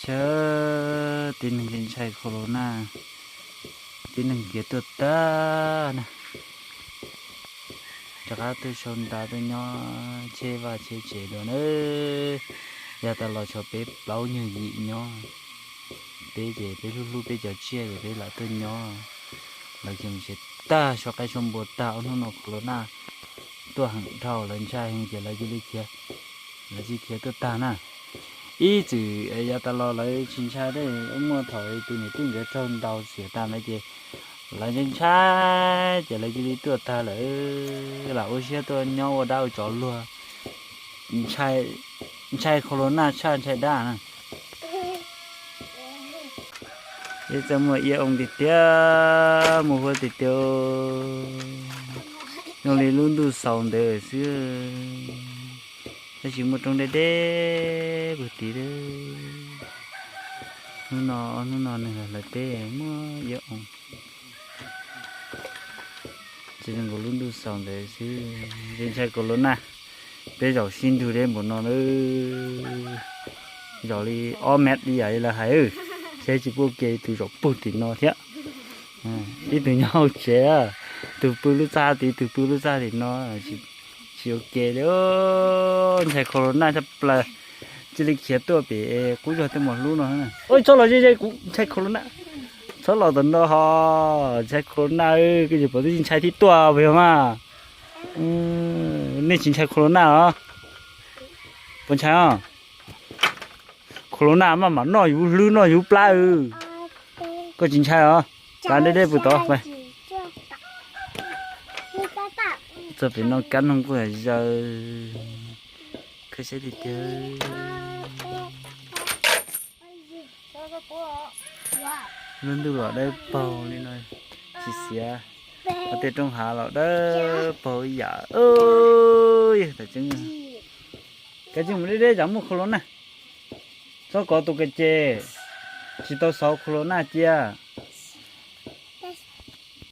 chớ tin hình chạy corona tin hình kia tuyệt ta nè chắc là tôi xong ta tôi nhỏ chê và chê chê đó nữa giờ ta lo cho bé bao nhiêu gì nhỏ bé về bé lu lu bé giờ chia rồi bé lại tôi nhỏ là chừng sẽ ta cho cái xong bột tạo nó corona tôi hàng thầu lần trai hình kia là gì kia là gì kia tôi ta nè ý chữ giờ ta lo lấy chính xác đấy ông mua thổi tụi này tin cái trơn đầu xỉa ta mấy chị là chính xác chỉ là gì tôi ta là ôi xe tôi nhau ở đâu chó luôn chai corona chai đa nè bây giờ mua yêu ông thì tiếc mua hoa thì tiêu ông lấy luôn đủ sống để xưa ta chỉ một trong đây đấy bữa tí đấy nó này là té mua yêu ông chỉ cần có luôn đủ sống để xưa trên xe corona bây giờ xin thu đến một nó nữa giờ đi mét đi vậy là hay xe chỉ có kê từ rồi bút thì nó thế đi từ nhau chế từ bút lúc ra thì nó chỉ ok đó xe corona chắc là chỉ lịch chế tôi bị cúi rồi tới một lúc nữa này ôi cho là gì cũng xe corona cho là tận đó ha xe corona cái gì bảo tôi chạy thì tua về mà nên chính xác corona hả? Bọn trái à? Corona mà nó yếu lư nó yếu pla có chính xác hả? Bạn đây bữa to vậy. Giờ phải nó cắn không có giờ cái sẽ đi chơi. Luôn đưa vào đây bầu lên này, xì xìa. Ở đây trong hạ là đó bầu dạ ơi tại chứng cái chứng mình đây giống một corona sao có tụ cái chè chỉ tao sáu corona chia